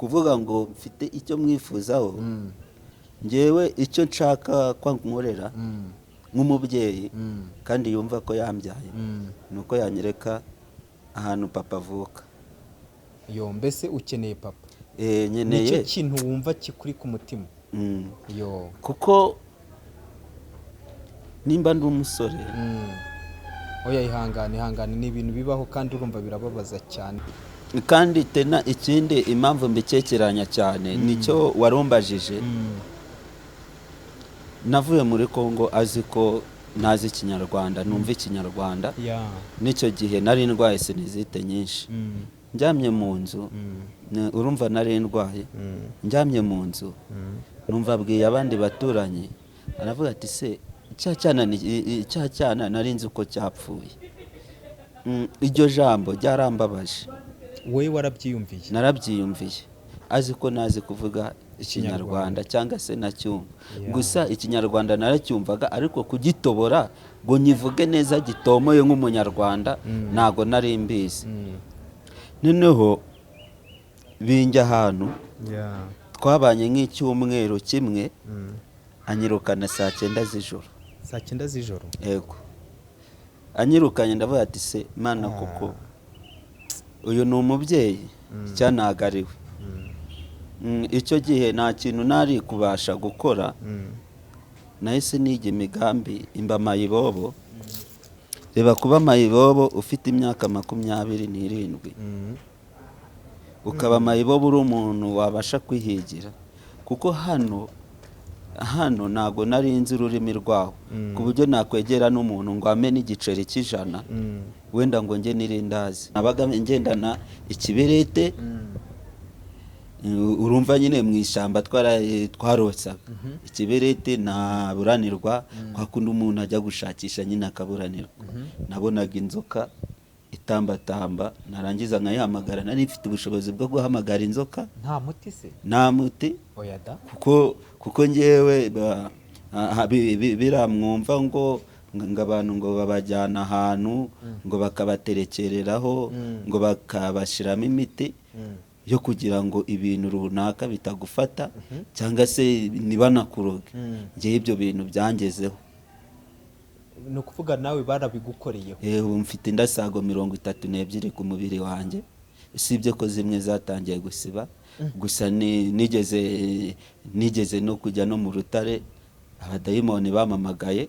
kuvuga ngo mfite icyo mwifuzaho ngewe icyo nshaka kwa nkorera nk'umubyeyi kandi yumva ko yambyaye nuko yanyereka ahantu papa avuka. yo mbese ukeneye papa nyeneye nicyo kintu wumva kikuri ku mutima. yo kuko nimba ndi umusore oya ihangane ni ibintu bibaho kandi urumva birababaza cyane. kandi tena ikindi impamvu mbikekeranya cyane nicyo warumbajije. navuye muri Kongo azi ko nazi ikinyarwanda numva ikinyarwanda. n'icyo gihe nari ndwaye sinizite nyinshi njyamye mu nzu urumva nari ndwaye njyamye mu nzu numva abwiye abandi baturanyi aravuga ati se cya cyana nari nzi uko cyapfuye. iryo jambo ryarambabaje. wowe warabyiyumviye? narabyiyumviye azi ko nazi kuvuga ikinyarwanda cyangwa se nacyumva. gusa ikinyarwanda naracyumvaga ariko kugitobora ngo nyivuge neza gitomoye nk'umunyarwanda ntago nari mbizi. noneho binjya ahantu twabanye nk'icyumweru kimwe anyirukana saa 9 z'ijoro. saa 9 z'ijoro? yego anyirukanye ndavuga ati se mana kuko uyu ni umubyeyi cyanagariwe. icyo gihe nta kintu nari kubasha gukora nahise niga imigambi imba mayibobo. reba kuba mayibobo ufite imyaka 27 ukaba mayibobo uri umuntu wabasha kwihigira kuko hano ntago nari nzi ururimi rwaho ku buryo nakwegera n'umuntu ngo ame n'igiceri cy'ijana wenda ngo nge nirindazi. nabaga ngendana ikiberete urumva nyine mu ishyamba twarotsaga ikiberete naburanirwa kwa kundi umuntu ajya gushakisha nyine akaburanirwa. nabonaga inzoka itambatamba narangiza nkayihamagara. nari mfite ubushobozi bwo guhamagara inzoka. nta muti se? nta muti oya da. kuko ngewe biramwumva ngo abantu ngo babajyana ahantu ngo bakabaterekereraho ngo bakabashyiramo imiti yo kugira ngo ibintu runaka bitagufata cyangwa se ntibanakuroge. ngewe ibyo bintu byangezeho. ni ukuvuga nawe barabigukoreyeho? ubu mfite indasago 32 ku mubiri wanjye usibye ko zimwe zatangiye gusiba. gusa nigeze no kujya no mu rutare abadayimoni bamamagaye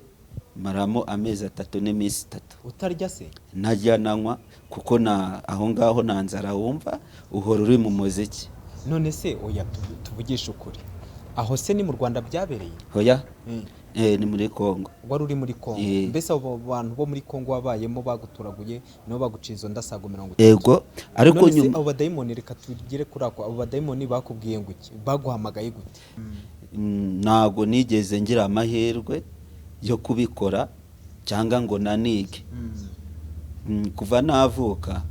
maramo amezi 3 n'iminsi 3. utarya se? najya nanywa kuko aho ngaho nta nzara wumva uhora uri mu muziki. none se oya tuvugisha ukuri aho se ni mu Rwanda byabereye? oya ni muri Kongo. wari uri muri Kongo? mbese abo bantu bo muri Kongo wabayemo baguturaguye nibo baguciye izo ndasago 30? yego ariko nyuma abo badayimoni reka tugire kuri ako abo badayimoni bakubwiye ngo iki baguhamagaye gute? ntago nigeze ngira amahirwe yo kubikora cyangwa ngo nanige. kuva navuka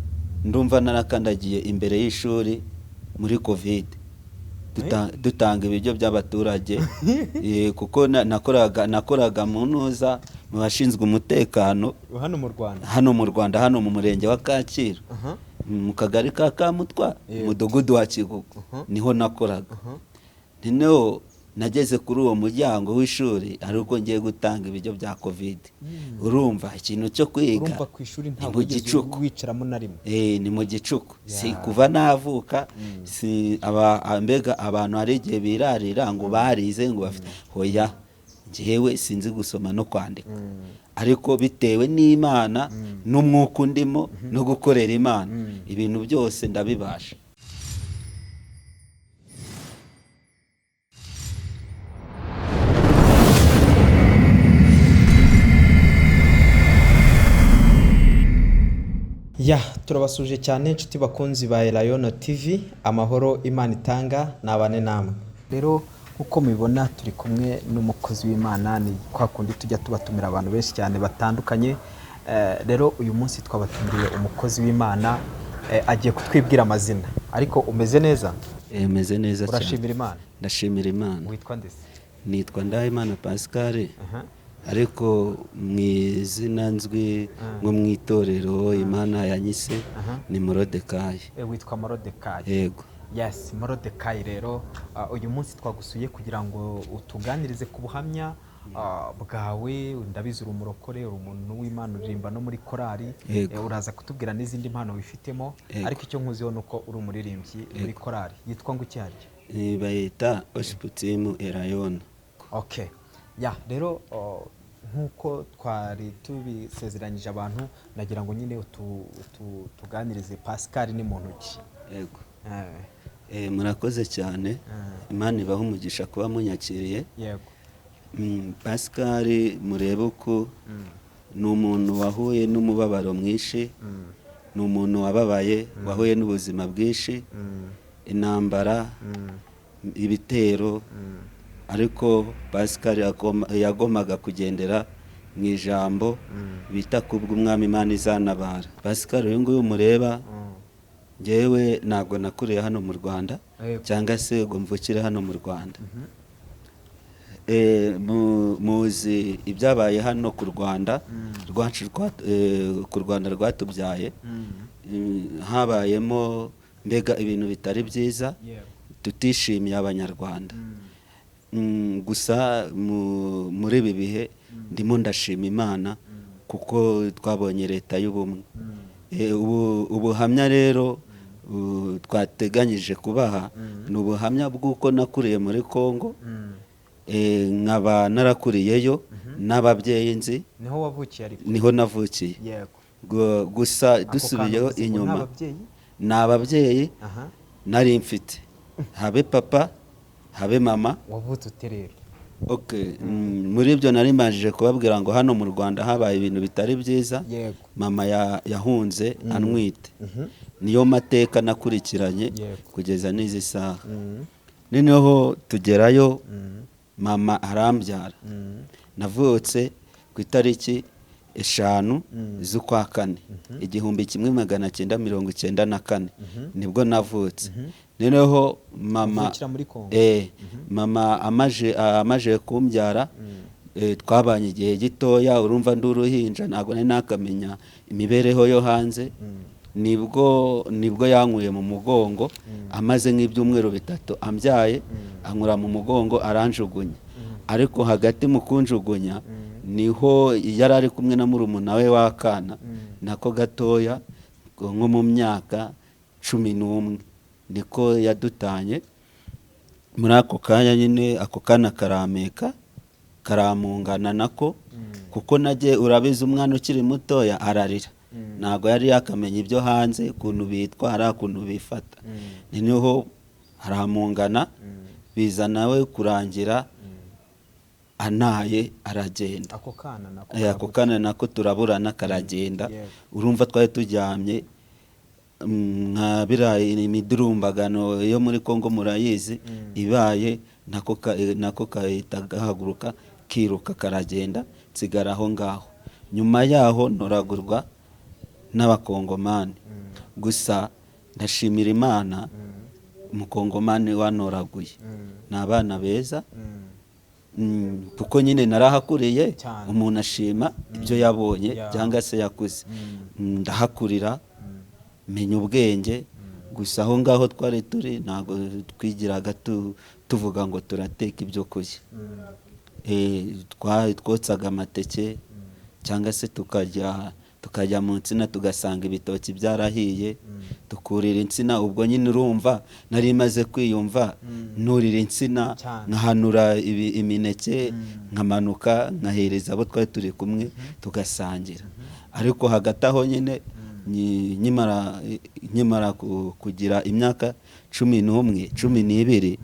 ndumva narakandagiye imbere y'ishuri muri covid dutanga ibiryo by'abaturage kuko nakoraga mu ntuza mu bashinzwe umutekano hano mu Rwanda hano mu murenge wa Kacyiru mu kagari ka Kamutwa umudugudu wa Kigugu niho nakoraga. noneho nageze kuri uwo muryango w'ishuri ariko ngiye gutanga ibiryo bya covid. urumva ikintu cyo kwiga urumva ku ishuri ntabwo wicaramo na rimwe? ni mu gicuku. si kuva navuka si mbega abantu hari igihe birarira ngo barize ngo bafite hoya njyewe sinzi gusoma no kwandika ariko bitewe n'Imana n'umwuka ndimo no gukorera Imana ibintu byose ndabibasha. turabasuje cyane inshuti bakunzi ba Elayono TV. amahoro Imana itanga nabane namwe. rero uko mubibona turi kumwe n'umukozi w'Imana. ni kwa kundi tujya tubatumira abantu benshi cyane batandukanye. rero uyu munsi twabatumiriye umukozi w'Imana agiye kutwibwira amazina. ariko umeze neza? Meze neza cyane. urashimira Imana? ndashimira Imana. witwa ndese? nitwa Ndahimana Pascal. ariko mu izina nzwi nko mu itorero Imana yanyise ni Morodekayi. witwa Morodekayi? yego. Yes, Morodekayi rero uyu munsi twagusuye kugira ngo utuganirize ku buhamya bwawe. Ndabizi uri umurokore, uri umuntu w'Imana, uririmba no muri korali. Uraza kutubwira n'izindi mpano wifitemo, ariko icyo nkuziho ni uko uri umuririmbyi muri korali. Yitwa ngo iki harya? bayita Osiputimu Erayona. Okay. Ya rero nk'uko twari tubisezeranyije abantu, nagira ngo nyine tuganirize Pascal ni muntu ki? Yego. Murakoze cyane. Imana ibaha umugisha kuba munyakiriye. Yego. Pascal murebe uko ni umuntu wahuye n'umubabaro mwinshi, ni umuntu wababaye, wahuye n'ubuzima bwinshi, intambara, ibitero, ariko Pascal yagomaga kugendera mu ijambo bita kubw'umwami Imana izanabara. Pascal uyu nguyu mureba, njyewe ntabwo nakuriye hano mu Rwanda cyangwa se ngo mvukire hano mu Rwanda. Muzi ibyabaye hano ku Rwanda rwacu, ku Rwanda rwatubyaye, habayemo mbega ibintu bitari byiza, tutishimiye Abanyarwanda. Gusa muri ibi bihe ndimo ndashima Imana kuko twabonye leta y'ubumwe. Ubuhamya rero twateganyije kubaha ni ubuhamya bw'uko nakuriye muri Kongo, nkaba narakuriyeyo n'ababyeyi nzi. Niho wavukiye? Ariko niho navukiye. Yego. Gusa dusubiyeho inyuma, ni ababyeyi nari mfite, habe papa habe mama. Wavutse ute rero? Okay. Muri ibyo nari majije kubabwira ngo hano mu Rwanda habaye ibintu bitari byiza. Yego. Mama yahunze anwite. Niyo mateka nakurikiranye kugeza n'izi saha. Noneho tugerayo, mama arambyara. Navutse ku itariki 5 z'ukwa 4 1994 nibwo navutse. Noneho mama mama amaje kumbyara, twabanye igihe gitoya, urumva ndi uruhinja, ntabwo nari nakamenya imibereho yo hanze. Nibwo yankuye mu mugongo, amaze nk'ibyumweru 3 ambyaye, ankura mu mugongo aranjugunya. Ariko hagati mu kunjugunya niho yari ari kumwe na murumuna we w'akana nako gatoya, nko mu myaka 11 niko yadutanye. Muri ako kanya nyine ako kana karameka karamungana nako, kuko nagiye, urabizi umwana ukiri mutoya ararira, ntabwo yari yakamenya ibyo hanze, ukuntu bitwara, ukuntu bifata. Niho aramungana, biza nawe kurangira anaye aragenda. Ako kana nako turaburana karagenda. Urumva twari turyamye nka birayi, imidurumbagano yo muri Kongo murayizi, ibaye nako kahita gahaguruka kiruka karagenda, nsigara aho ngaho. Nyuma yaho ntoragurwa n'abakongomani. Gusa ndashimira Imana, umukongomani wanoraguye, ni abana beza, kuko nyine narahakuriye. Umuntu ashima ibyo yabonye cyangwa se yakuze. Ndahakurira, menya ubwenge. Gusa aho ngaho twari turi ntabwo twigiraga tuvuga ngo turateka ibyo kurya. Twotsaga amateke cyangwa se tukajya mu nsina tugasanga ibitoki byarahiye, tukurira insina. Ubwo nyine urumva nari maze kwiyumva, nurira insina nkahanura imineke, nkamanuka nkahereza abo twari turi kumwe tugasangira. Ariko hagati aho nyine nkimara kugira imyaka 11 12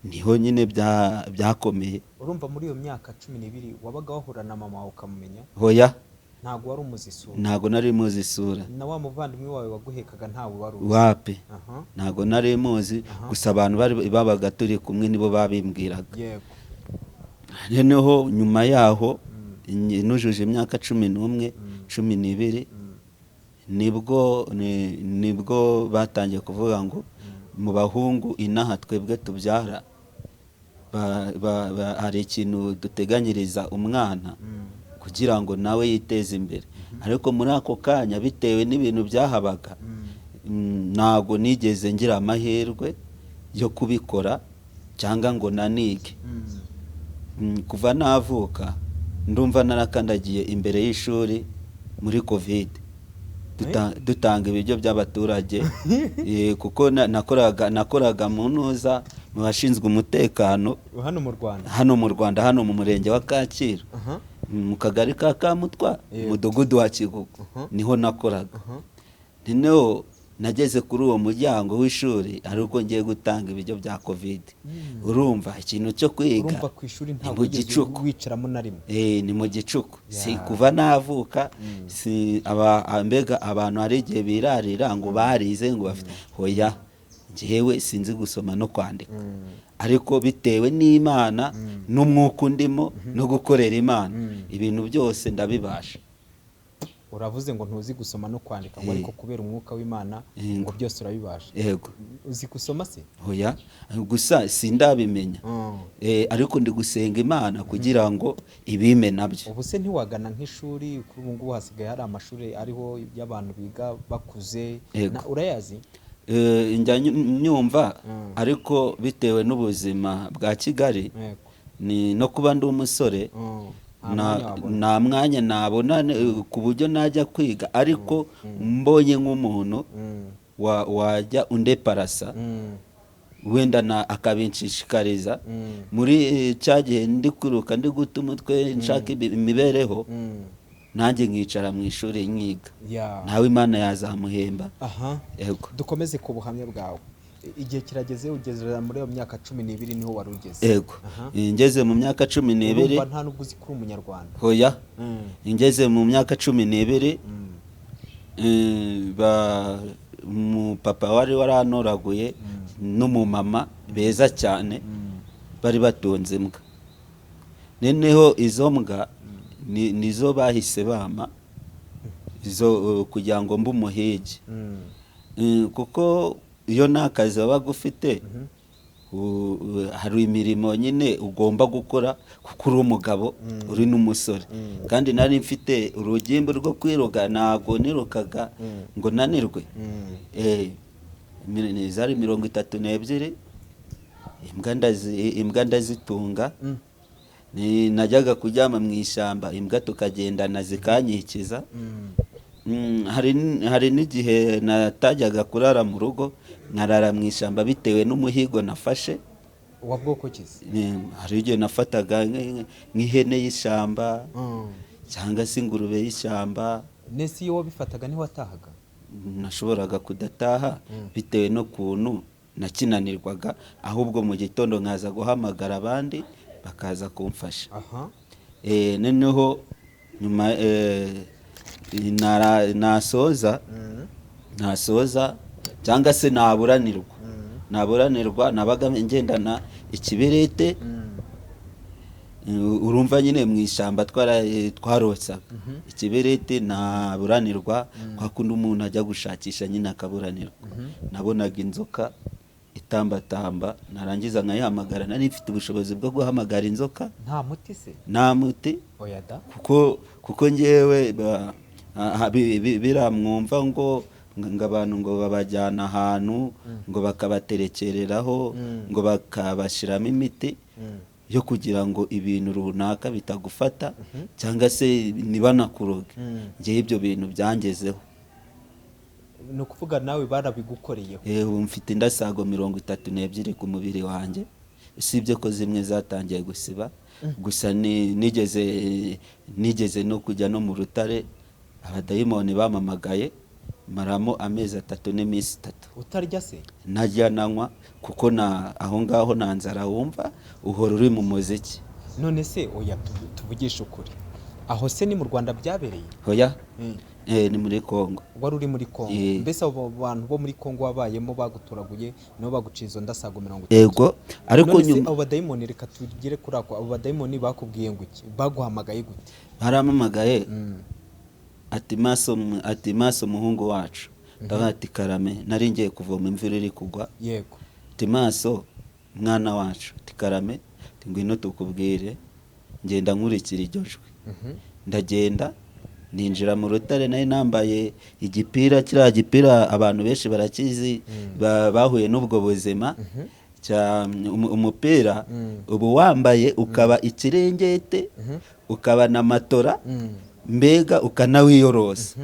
niho nyine byakomeye. Urumva muri iyo myaka 12 wabaga wahura na mama wawe ukamumenya? Hoya, ntabwo wari umuzi isura? Ntabwo nari muzi isura. Na wa muvandimwe wawe waguhekaga ntawe wari uzi? Wapi, ntabwo nari muzi. Gusa abantu babaga turi kumwe nibo babimbwiraga. Yego. Noneho nyuma yaho nujuje imyaka 11 12 nibwo batangiye kuvuga ngo mu bahungu inaha twebwe tubyara hari ikintu duteganyiriza umwana kugira ngo nawe yiteze imbere. Ariko muri ako kanya bitewe n'ibintu byahabaga, ntabwo nigeze ngira amahirwe yo kubikora cyangwa ngo nanige. Kuva navuka ndumva narakandagiye imbere y'ishuri muri covid dutanga ibiryo by'abaturage kuko nakoraga mu ntuza mu bashinzwe umutekano hano mu Rwanda hano mu murenge wa Kacyiru mu kagari ka Kamutwa umudugudu wa Kigugu niho nakoraga. Noneho nageze kuri uwo muryango w'ishuri ariko ngiye gutanga ibiryo bya covid. Urumva ikintu cyo kwiga urumva ku ishuri ntabwo wicaramo na rimwe. Ni mu gicuku. Si kuva navuka si mbega abantu hari igihe birarira ngo barize ngo bafite hoya njyewe sinzi gusoma no kwandika. Ariko bitewe n'Imana n'umwuka ndimo no gukorera Imana ibintu byose ndabibasha. Uravuze ngo ntuzi gusoma no kwandika ngo ariko kubera umwuka w'Imana ngo byose urabibasha. Yego. Uzi gusoma se? Hoya gusa sindabimenya. Ariko ndi gusenga Imana kugira ngo ibime nabyo. Ubu se ntiwagana nk'ishuri kuri ubu ngubu hasigaye hari amashuri ariho y'abantu biga bakuze urayazi? Njya nyumva ariko bitewe n'ubuzima bwa Kigali ni no kuba ndi umusore nta mwanya nabona ku buryo najya kwiga ariko mbonye nk'umuntu wajya undeparasa wenda akabinshishikariza muri cya gihe ndi kwiruka ndi guta umutwe nshaka imibereho nanjye nkicara mu ishuri nkiga nawe Imana yazamuhemba. Yego. Dukomeze ku buhamya bwawe. Igihe kirageze ugeze muri iyo myaka 12 niho wari ugeze. Yego. Ngeze mu myaka 12 nta nubwo uzi kuri umunyarwanda. Hoya. Ngeze mu myaka 12 mu papa wari waranoraguye n'umumama beza cyane bari batunze imbwa. Neneho izo mbwa nizo bahise bama izo kugira ngo mbe umuhigi. Kuko iyo nakazi wabaga ufite hari imirimo nyine ugomba gukora kuko uri umugabo uri n'umusore. Kandi nari mfite urugimbu rwo kwiruka ntago nirukaga ngo nanirwe. Zari 32 imbwa ndazitunga. Najyaga kujyama mu ishyamba imbwa tukagendana zikanyikiza. Hari n'igihe natajyaga kurara mu rugo nkarara mu ishyamba bitewe n'umuhigo nafashe. Wa bwoko kizi? Hari igihe nafataga nk'ihene y'ishyamba cyangwa se ingurube y'ishyamba. Nese iyo wabifataga ni watahaga? Nashoboraga kudataha bitewe no kuntu nakinanirwaga ahubwo mu gitondo nkaza guhamagara abandi bakaza kumfasha. Noneho nyuma nasoza cyangwa se naburanirwa nabaga ngendana ikibirete. Urumva nyine mu ishyamba twarotsaga ikibirete naburanirwa kwa kundi umuntu ajya gushakisha nyine akaburanirwa. Nabonaga inzoka itambatamba narangiza nkayihamagara. Nari mfite ubushobozi bwo guhamagara inzoka. Nta muti se? Nta muti. Oya da. Kuko ngewe biramwumva ngo abantu ngo babajyana ahantu ngo bakabaterekereraho ngo bakabashiramo imiti yo kugira ngo ibintu runaka bitagufata cyangwa se nibanakuroge. Ngewe ibyo bintu byangezeho. No kuvuga nawe barabigukoreyeho? Mfite indasago 32 ku mubiri wanjye. Usibye ko zimwe zatangiye gusiba. Gusa nigeze no kujya no mu rutare abadayimoni bamamagaye maramo amezi 3 n'iminsi 3. Utarya se? Najya nanywa kuko aho ngaho nanzara wumva uhora uri mu muziki. None se oya tuvugisha ukuri aho se ni mu Rwanda byabereye? Hoya. Ni muri Kongo. Wari uri muri Kongo? Mbese abo bantu bo muri Kongo wabayemo baguturaguye no bagucizo ndasago 30? Yego. Ariko nyuma abo badayimoni reka tugire kuri ako abo badayimoni bakubwiye ngo iki baguhamagaye gute? Baramamagaye ati maso muhungu wacu. Ndabati Karame nari ngiye kuvoma imvura iri kugwa. Yego. Ati maso mwana wacu Karame ngwino tukubwire ngenda nkurikira iryo jwi. Ndagenda ninjira mu rutare nayo nambaye igipira kiriya gipira abantu benshi barakizi bahuye n'ubwo buzima. umupira uba wambaye ukaba ikirengete ukaba na matora mbega ukanawiyorosa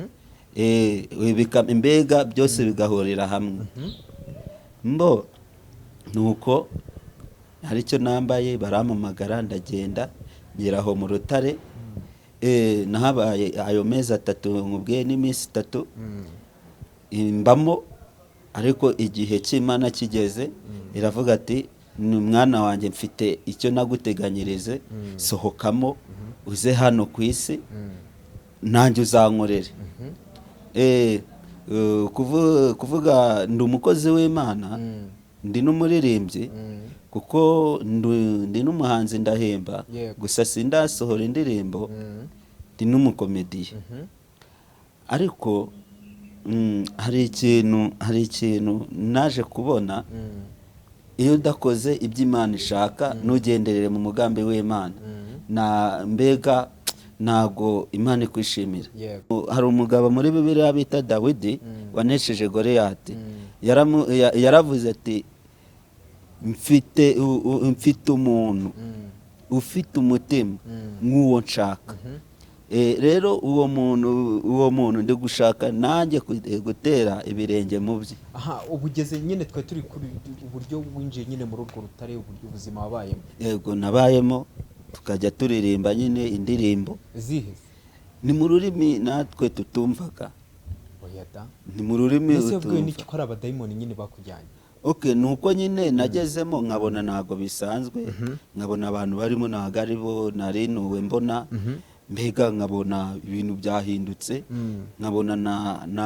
mbega byose bigahurira hamwe mbo nuko hari icyo nambaye barampamagara ndagenda ngeraho mu rutare nahabaye ayo mezi 3 nkubwiye n'iminsi 3 mbamo ariko igihe cy'Imana kigeze iravuga ati ni mwana wanjye mfite icyo naguteganyirize sohokamo uze hano ku isi nanjye uzankorere kuvuga ndi umukozi w'Imana ndi n'umuririmbyi kuko ndi n'umuhanzi ndahemba gusa sindasohora indirimbo ndi n'umukomediye ariko hari ikintu naje kubona iyo udakoze ibyo Imana ishaka nugenderere mu mugambi w'Imana mbega ntago Imana ikwishimira. Hari umugabo muri Bibiliya bita Dawidi wanesheje Goliyati yaravuze ati mfite umuntu ufite umutima nk'uwo nshaka. Rero uwo muntu ndi gushaka nanjye gutera ibirenge mu bye. Ubugeze nyine twe turi kuri uburyo winjiye nyine muri urwo rutare, uburyo ubuzima wabayemo. Yego nabayemo, tukajya turirimba nyine indirimbo zihe ni mu rurimi natwe tutumvaga. Ni mu rurimi utumva. N'iki ko ari abadayimoni nyine bakujyanye? Nuko nyine nagezemo nkabona ntago bisanzwe, nkabona abantu barimo ntago ari bo narinuwe mbona, mbega nkabona ibintu byahindutse, nkabona na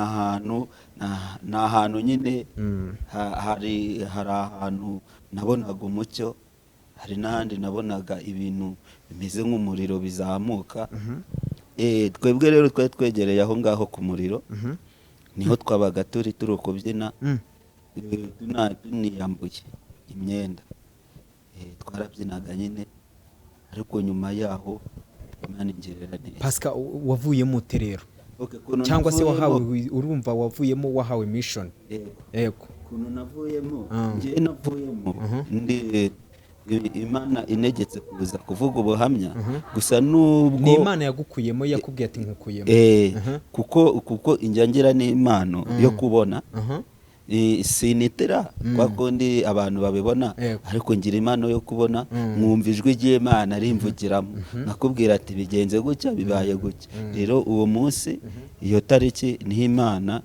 ahantu nyine hari ahantu nabonaga umucyo, hari n'ahandi nabonaga ibintu bimeze nk'umuriro bizamuka. Twebwe rero twari twegereye aho ngaho ku muriro, niho twabaga turi kubyina, tuniyambuye imyenda, twarabyinaga nyine, ariko nyuma yaho Imana ingirira neza. Pasika wavuyemo ute rero? Cyangwa se urumva wavuyemo wahawe mission? Yego. Kuntu navuyemo, ngiye navuyemo Imana inegetse kuza kuvuga ubuhamya, gusa nubwo ni Imana yagukuyemo, yakubwiye ati nkukuyemo. Kuko injangira n'Imana yo kubona, sinitira kwa kundi abantu babibona, ariko ngira Imana yo kubona, mwumva ijwi ry'Imana rimvugiramo, nakubwira ati bigenze gutya bibaye gutya. Rero uwo munsi iyo tariki niho Imana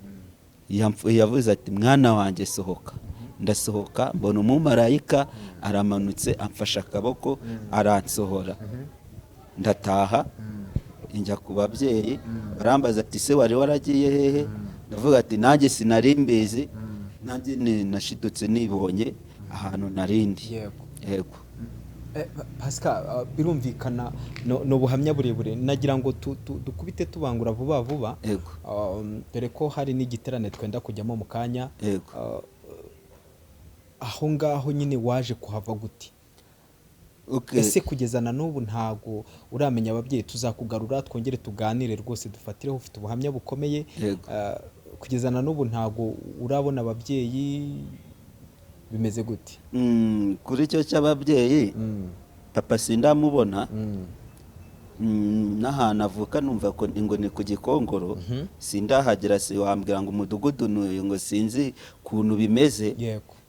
yavuze ati mwana wanjye sohoka. Ndasohoka mbona umumarayika aramanutse amfasha akaboko aransohora, ndataha njya ku babyeyi, barambaza ati se wari waragiye hehe? Ndavuga ati nanjye sinarimbizi, nanjye nashidutse nibonye ahantu narindi. Yego. Pasika, birumvikana no buhamya burebure, nagira ngo dukubite tubangura vuba vuba. Dore ko hari n'igiterane twenda kujyamo mu kanya. Aho ngaho nyine waje kuhava gute? Ese kugeza na n'ubu ntago uramenya ababyeyi? Tuzakugarura twongere tuganire rwose, dufatireho, ufite ubuhamya bukomeye. Kugeza na n'ubu ntago urabona ababyeyi, bimeze gute? Kuri cyo cy'ababyeyi, papa sindamubona, n'ahantu avuka numva ko ngo ni ku Gikongoro, sindahagera, si wambwira ngo umudugudu ngo sinzi kuntu bimeze.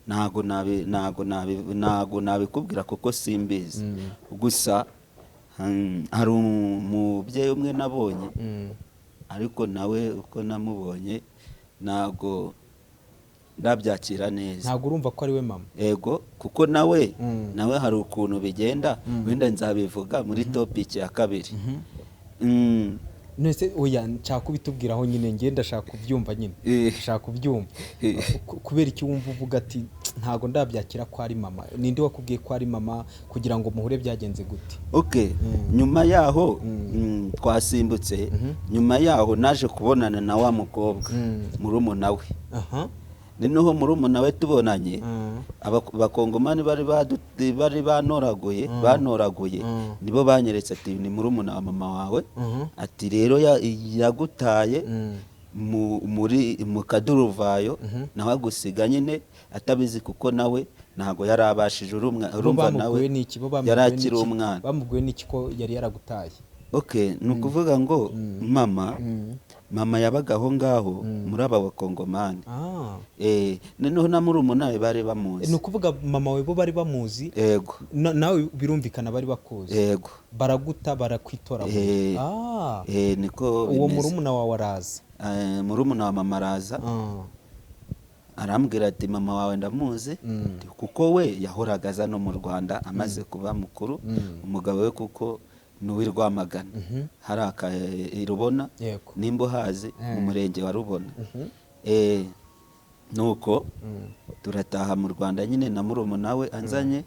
Ntago nabikubwira kuko simbizi. Gusa hari umubyeyi umwe nabonye, ariko nawe uko namubonye ntago ndabyakira neza. Ntago urumva ko ari we mama? Yego, kuko nawe hari ukuntu bigenda, wenda nzabivuga muri topic ya kabiri. Nese oya, nshaka kubitubwiraho nyine, ngenda ndashaka kubyumva nyine, ndashaka kubyumva. Kubera iki wumva uvuga ati ntago ndabyakira ko ari mama? Ninde wakubwiye ko ari mama kugira ngo muhure, byagenze gute? Nyuma yaho twasimbutse, nyuma yaho naje kubonana na wa mukobwa murumuna we. Noneho murumuna we tubonanye, abakongomani bari banoraguye nibo banyeretse ati ni murumuna wa mama wawe, ati rero yagutaye mu kaduruvayo, nawe agusiga nyine atabizi, kuko nawe ntago yari abashije urumva nawe yari akiri umwana. bamubwiwe n'iki ko yari yaragutaye? Okay, ni ukuvuga ngo mama yabaga aho ngaho muri aba bakongomani. Noneho na murumuna we bari bamuzi. Ni ukuvuga mama we bo bari bamuzi? Yego. Nawe birumvikana bari bakuzi? Yego. Baraguta barakwitora? Niko uwo murumuna wawe araza? Murumuna wa mama araza arambwira ati mama wawe ndamuzi, kuko we yahoraga aza no mu Rwanda amaze kuba mukuru. Umugabo we kuko n'uwi Rwamagana, hari Rubona nimba uhazi mu murenge wa Rubona. Nuko turataha mu Rwanda nyine na murumuna we anzanye.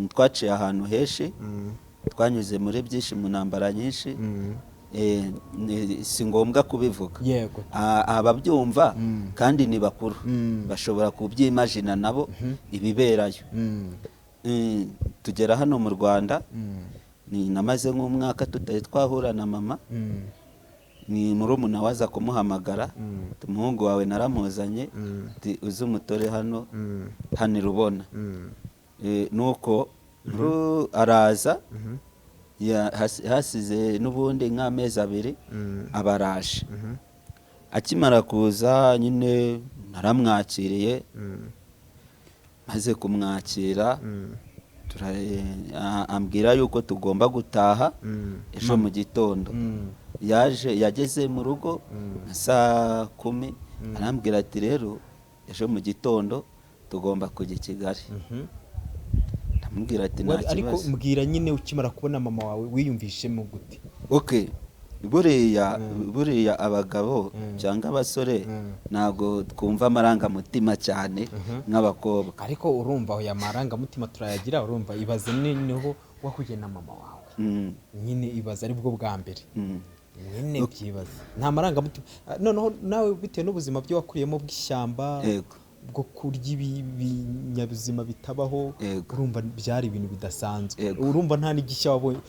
Twaciye ahantu henshi, twanyuze muri byinshi mu ntambara nyinshi. Si ngombwa kubivuga, ababyumva kandi ni bakuru bashobora kubyimagina nabo ibiberayo. Tugera hano mu Rwanda, namaze nk'umwaka tutari twahura na mama. Ni murumuna waza kumuhamagara, umuhungu wawe naramuzanye, uzi umutore hano Rubona. Nuko araza, hasize n'ubundi nk'amezi 2 abaraje. Akimara kuza nyine naramwakiriye, maze kumwakira ambwira yuko tugomba gutaha ejo mu gitondo. Yageze mu rugo saa 10, arambwira ati rero ejo mu gitondo tugomba kujya i Kigali. Ndamubwira ati nta kibazo. Ariko mbwira nyine ukimara kubona mama wawe wiyumvishemo gute? Okay, buriya abagabo cyangwa abasore ntago twumva amarangamutima cyane nk'abakobwa. Ariko urumva ya marangamutima turayagira. Urumva ibaze niho wahuye na mama wawe, nyine ibaze ari bwo bwa mbere, nyine byibaze nta marangamutima. Noneho nawe bitewe n'ubuzima byo wakuriyemo bw'ishyamba, bwo kurya ibinyabuzima bitabaho, urumva byari ibintu bidasanzwe. Urumva nta n'igishya wabonye,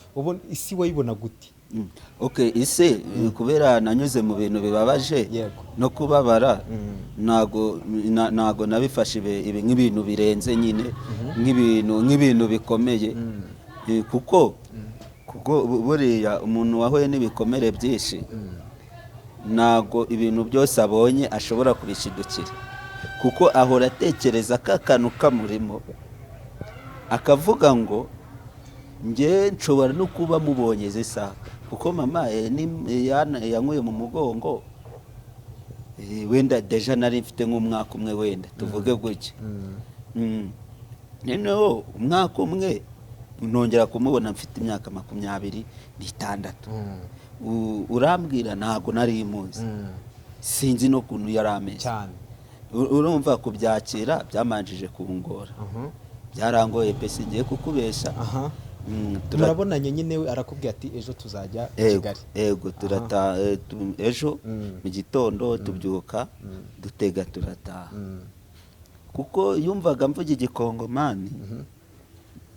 isi wayibona gute? Okay, ise kubera nanyuze mu bintu bibabaje no kubabara, nago nabifashe ibi nk'ibintu birenze nyine, nk'ibintu bikomeye. Kuko buriya umuntu wahuye n'ibikomere byinshi nago ibintu byose abonye ashobora kubishidukira, kuko ahora atekereza kakanu kamurimo, akavuga ngo nge nshobora no kuba mubonye zisa, kuko mama yanyweye mu mugongo. Wenda deja nari mfite nk'umwaka umwe, wenda tuvuge gutya. Noneho umwaka umwe nongera kumubona mfite imyaka 26. Urambwira ntago nari imuzi, sinzi no kuntu yari ameze cyane. Urumva kubyakira byamanjije kungora, byarangoye pe singiye kukubesha. Murabonanye nyine we arakubwira ati ejo tuzajya i Kigali? Yego, ejo mu gitondo tubyuka dutega turataha. Kuko yumvaga mvuga igikongomani,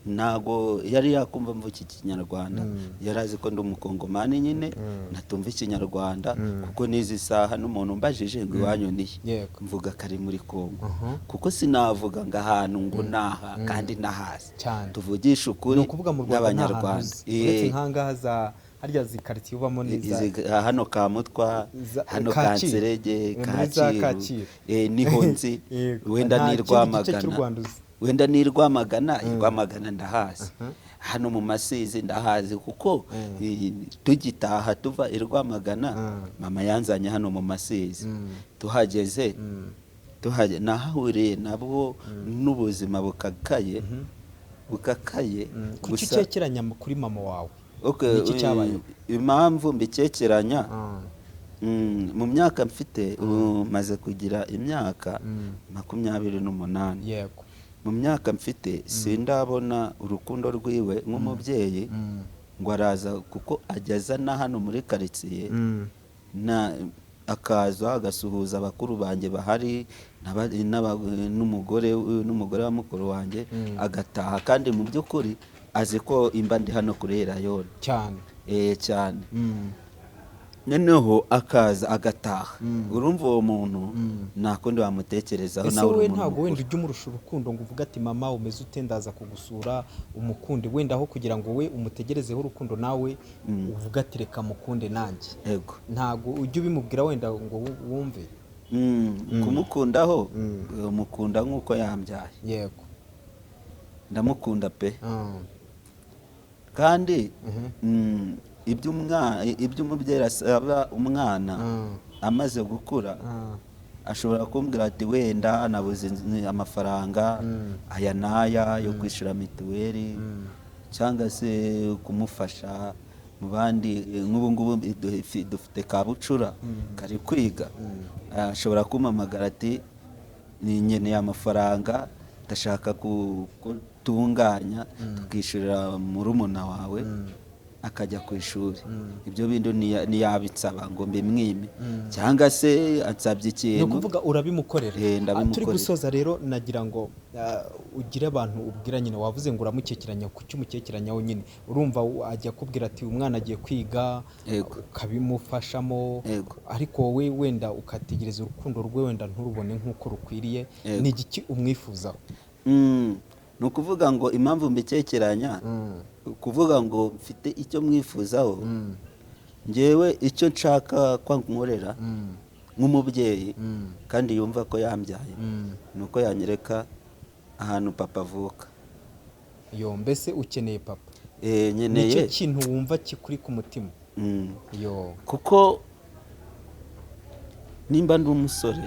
ntago yari yakumva mvuga ikinyarwanda. Yari azi ko ndi umukongomani nyine natumva ikinyarwanda, kuko n'izi saha n'umuntu mbajije ngo iwanyu nihe, mvuga kari muri Kongo. Kuko sinavuga ngo ahantu ngo naha kandi nahazi, tuvugisha ukuri n'Abanyarwanda. Uretse nkangaha za harya zikaritiye ubamo neza, hano Kamutwa, hano Kanserege, Kacyiru, niho nzi. Wenda ni Rwamagana, Rwamagana ndahazi. Hano mu Masizi ndahazi, kuko tugitaha tuva i Rwamagana mama yanzanye hano mu Masizi. Tuhageze nahahuriye nabwo n'ubuzima bukakaye. Kuki cyekeranya kuri mama wawe? Niki cyabaye? Impamvu mbikekeranya, mu myaka mfite maze kugira imyaka 28. Yego. Mu myaka mfite sindabona urukundo rwiwe nk'umubyeyi ngo araza, kuko ageza na hano muri quartier akaza agasuhuza abakuru banjye bahari n'umugore wa mukuru wanjye, agataha. Kandi mu by'ukuri azi ko imba ndi hano kuri Rayona cyane. Cyane. noneho akaza agataha urumva uwo muntu nta kundi wamutekerezaho ese nawe wowe uri umuntu ntabwo wenda mukuru. ujya umurusha urukundo ngo uvuge ati mama umeze ute ndaza kugusura umukunde wenda aho kugira ngo we umutegerezeho urukundo nawe uvuge ati reka mukunde nanjye yego ntabwo ujya ubimubwira wenda ngo wumve kumukundaho mukunda nk'uko yambyaye yego ndamukunda pe kandi ibyo umubyeyi asaba umwana amaze gukura ashobora kumbwira ati wenda nabuze amafaranga aya n'aya yo kwishyura mituweli cyangwa se kumufasha mu bandi nk'ubu ngubu dufite Kabucura kari kwiga ashobora kumpamagara ati nkeneye amafaranga ndashaka kutunganya tukishyurira murumuna wawe akajya ku ishuri ibyo bindi ntiyabitsaba ngo mbimwime cyangwa se ansabye ikintu ni ukuvuga urabimukorera ndabimukorera. turi gusoza rero nagira ngo ugire abantu ubwira nyine wavuze ngo uramukekeranya ku cy'umukekeranyaho nyine urumva ajya kubwira ati umwana agiye kwiga ukabimufashamo ariko wowe wenda ukategereza urukundo rwe wenda nturubone nk'uko rukwiriye ni igiki umwifuzaho ni ukuvuga ngo impamvu mbikekeranya kuvuga ngo mfite icyo mwifuzaho ngewe icyo nshaka ko nkorera nk'umubyeyi kandi yumva ko yambyaye ni uko yanyereka ahantu papa avuka yo mbese ukeneye papa nkeneye nicyo kintu wumva kikuri ku mutima yo kuko nimba ndi umusore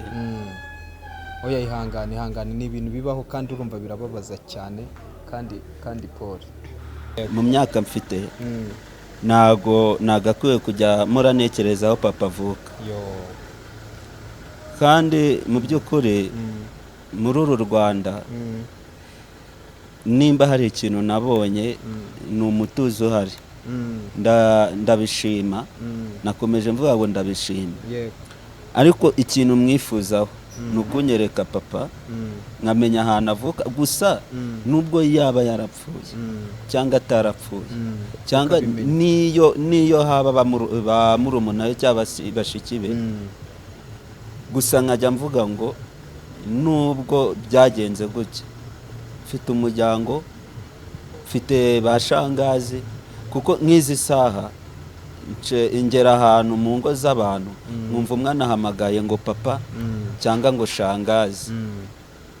oya ihangane ni ibintu bibaho kandi urumva birababaza cyane kandi Paul mu myaka mfite ntago nagakwiye kujya muranekereza aho papa avuka kandi mu by'ukuri muri uru Rwanda nimba hari ikintu nabonye ni umutuzo uhari ndabishima nakomeje mvuga ngo ndabishima ariko ikintu mwifuzaho ni ukunyereka papa nkamenya ahantu avuka gusa nubwo yaba yarapfuye cyangwa atarapfuye cyangwa niyo haba ba murumuna we cyangwa bashiki be gusa nkajya mvuga ngo nubwo byagenze gutya mfite umuryango mfite ba shangazi kuko nk'izi saha ingera ahantu mu ngo z'abantu mwumva umwana ahamagaye ngo papa cyangwa ngo shangazi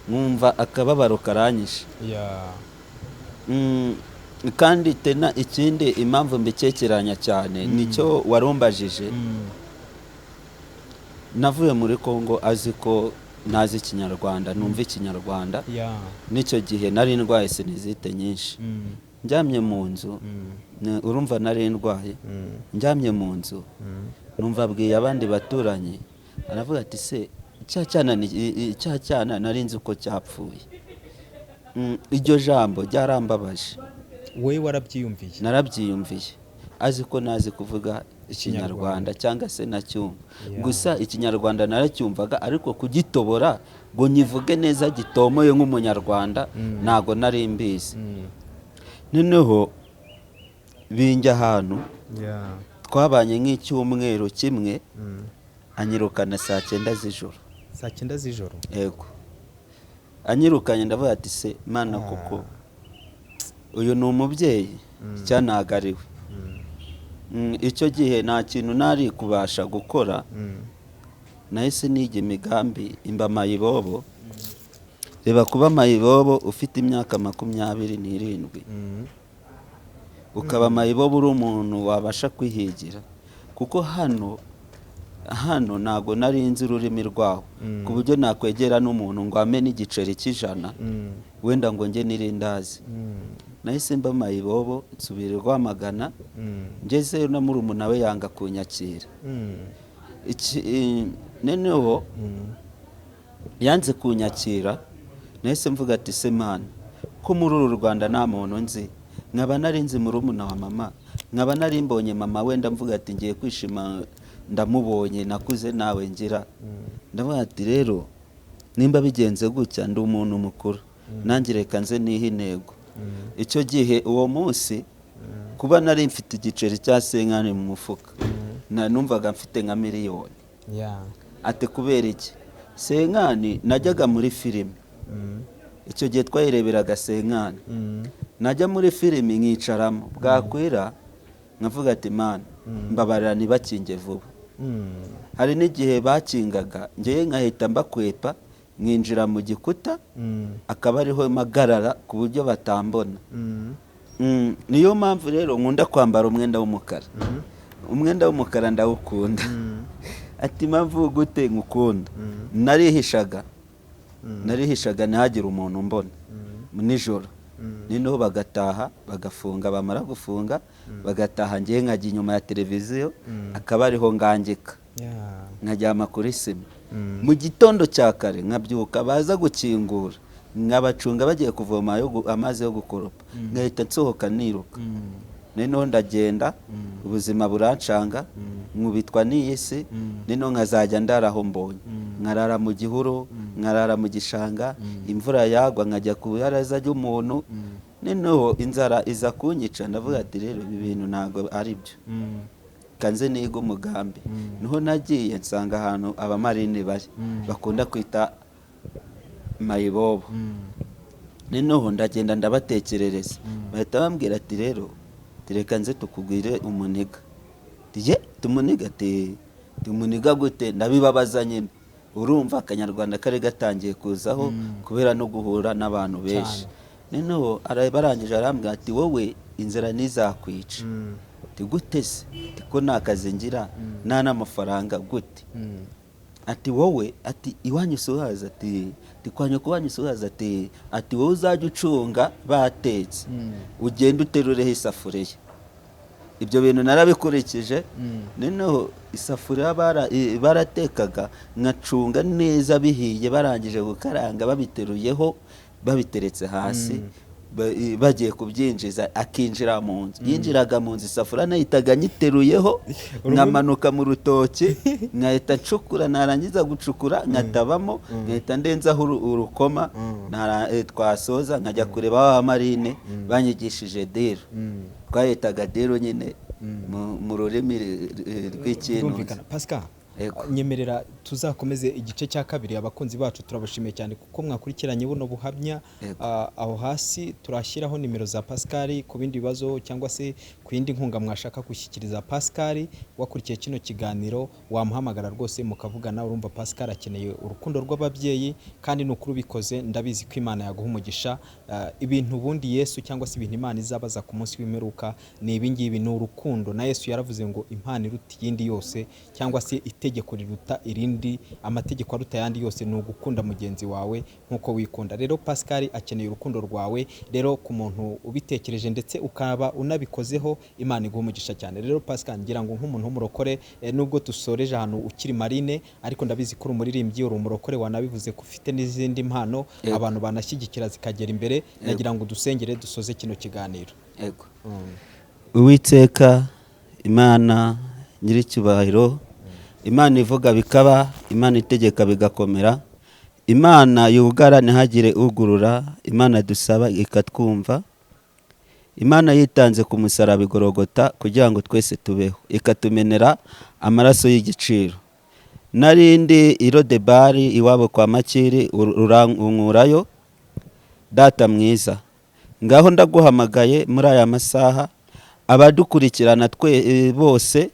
mwumva akababaro karanyishe kandi tena ikindi impamvu mbikekeranya cyane nicyo warumbajije navuye muri Kongo azi ko ntazi ikinyarwanda numva ikinyarwanda n'icyo gihe nari ndwaye sinizite nyinshi njyamye mu nzu urumva nari ndwaye njyamye mu nzu numva abwiye abandi baturanyi aravuga ati se cya cyana nari nzi uko cyapfuye iryo jambo ryarambabaje wowe warabyiyumviye narabyiyumviye azi ko nazi kuvuga ikinyarwanda cyangwa se nacyumva gusa ikinyarwanda naracyumvaga ariko kugitobora ngo nyivuge neza gitomoye nk'umunyarwanda ntago nari mbizi noneho binjya ahantu twabanye nk'icyumweru kimwe anyirukana saa 9 z'ijoro saa 9 z'ijoro yego anyirukanye ndavuga ati se mana kuko uyu ni umubyeyi cyanagariwe icyo gihe nta kintu nari kubasha gukora nahise niga imigambi imba mayibobo reba kuba mayibobo ufite imyaka 27 ukaba mayibobo uri umuntu wabasha kwihigira kuko hano ntago nari nzi ururimi rwaho ku buryo nakwegera n'umuntu ngo ame n'igiceri cy'ijana wenda ngo njye nirindazi nahise mba mayibobo nsubira Rwamagana ngeze na murumuna we yanga kunyakira noneho yanze kunyakira nahise mvuga ati se mana ko muri uru Rwanda nta muntu nzi nkaba nari nzi murumuna wa mama nkaba nari mbonye mama wenda mvuga ati ngiye kwishima ndamubonye nakuze nawe ngira ndavuga ati rero nimba bigenze gutya ndi umuntu mukuru nanjye reka nze niha intego icyo gihe uwo munsi kuba nari mfite igiceri cya senkani mu mufuka numvaga mfite nka miliyoni. Yeah. Ati kubera iki? Senkani najyaga muri filime. Icyo gihe twayireberaga Senkani. Najya muri filime nkicaramo, bwakwira nkavuga ati mana mbabarira nibakinge vuba. Hari n'igihe bakingaga ngewe nkahita mbakwepa nkinjira mu gikuta akaba ariho magarara ku buryo batambona. Niyo mpamvu rero nkunda kwambara umwenda w'umukara. Umwenda w'umukara ndawukunda. Ati mpamvu gute nkukunda? Narihishaga ntihagire umuntu mbona nijoro. Noneho bagataha bagafunga, bamara gufunga bagataha ngewe nkajya inyuma ya televiziyo akaba ariho ngangika nkajyama kuri sima. Mu gitondo cya kare nkabyuka baza gukingura nkabacunga bagiye kuvoma amazi yo gukoropa, nkahita nsohoka niruka. Noneho ndagenda ubuzima burancanga, nkubitwa n'iyi si. Noneho nkazajya ndaraho mbonye, nkarara mu gihuru, nkarara mu gishanga, imvura yagwa nkajya ku iharaza ry'umuntu. Noneho inzara iza kunyica, ndavuga ati rero ibi bintu ntabwo ari byo, kanze niga umugambi. Niho nagiye nsanga ahantu abamarine bari bakunda kwita mayibobo. Noneho ndagenda ndabatekerereza, bahita bambwira ati rero reka nze tukugwire umuniga. Tumuniga ati tumuniga gute? Ndabibabaza nyine. Urumva akanyarwanda kare gatangiye kuzaho kubera no guhura n'abantu benshi. Noneho barangije arambwira ati wowe inzira ntizakwica. Ati gute se? Ko nta kazi ngira nta n'amafaranga gute? Ati wowe ati iwanyu suhaza, ati kwanya kubanyu suhaza, ati wowe uzajya ucunga batetse ugenda uterureho isafuriya. Ibyo bintu narabikurikije. Noneho isafuriya baratekaga nkacunga neza bihiye, barangije gukaranga babiteruyeho babiteretse hasi bagiye kubyinjiza akinjira mu nzu. Yinjiraga mu nzu isafuriya nahitaga nyiteruyeho nkamanuka mu rutoki nkahita ncukura, narangiza gucukura nkatabamo nkahita ndenzaho urukoma, twasoza nkajya kureba abamarine banyigishije dero. Twahitaga dero nyine mu rurimi rw'ikintu. Pascal, nyemerera tuzakomeze igice cya kabiri. Abakunzi bacu turabashimiye cyane kuko mwakurikiranye buno buhamya. Aho hasi turashyiraho nimero za Pascal ku bindi bibazo cyangwa se ku yindi nkunga mwashaka gushyikiriza Pascal. Wakurikiye kino kiganiro wamuhamagara rwose mukavugana. Urumva Pascal akeneye urukundo rw'ababyeyi kandi n'ukuri ubikoze ndabizi ko Imana yaguha umugisha. Ibintu bundi Yesu cyangwa se ibintu Imana izabaza ku munsi w'imperuka ni ibingibi, ni urukundo. Na Yesu yaravuze ngo impano iruta iyindi yose cyangwa se itegeko riruta irindi, amategeko aruta yandi yose ni ugukunda mugenzi wawe nkuko wikunda. Rero Pascal akeneye urukundo rwawe. Rero ku muntu ubitekereje ndetse ukaba unabikozeho, Imana iguha umugisha cyane. Rero Pascal, ngira ngo nk'umuntu w'umurokore, nubwo dusoreje ahantu ukiri marine, ariko ndabizi ko umuririmbyi uri umurokore, wanabivuze ko ufite n'izindi mpano abantu banashyigikira zikagera imbere. Nagira ngo dusengere dusoze kino kiganiro. Yego. Uwiteka Imana nyiricyubahiro, Imana ivuga bikaba, Imana itegeka bigakomera, Imana yugara ntihagire ugurura, Imana dusaba ikatwumva, Imana yitanze ku musaraba igorogota kugira ngo twese tubeho, ikatumenera amaraso y'igiciro. Narindi Irodebari iwabo kwa Makiri unkurayo. Data mwiza, ngaho ndaguhamagaye muri aya masaha, abadukurikirana bose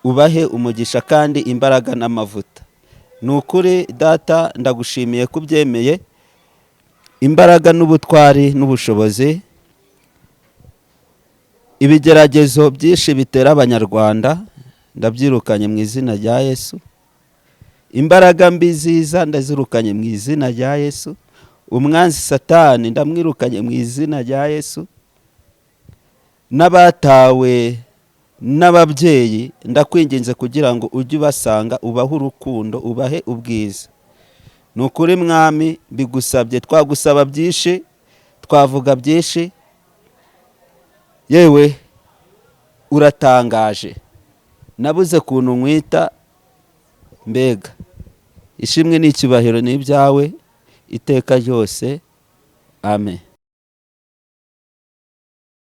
ubahe umugisha kandi imbaraga n'amavuta. Nukuri Data, ndagushimiye kubyemeye, imbaraga n'ubutwari n'ubushobozi. Ibigeragezo byinshi bitera abanyarwanda ndabyirukanye mu izina rya Yesu. Imbaraga mbi ziza ndazirukanye mu izina rya Yesu. Umwanzi Satani ndamwirukanye mu izina rya Yesu. N'abatawe n'ababyeyi ndakwinginze kugira ngo ujye ubasanga, ubahe urukundo, ubahe ubwiza. Nukuri Mwami, bigusabye, twagusaba byinshi, twavuga byinshi, yewe uratangaje. Nabuze kuntu nkwita, mbega ishimwe n'icyubahiro ni ibyawe iteka ryose. Amen.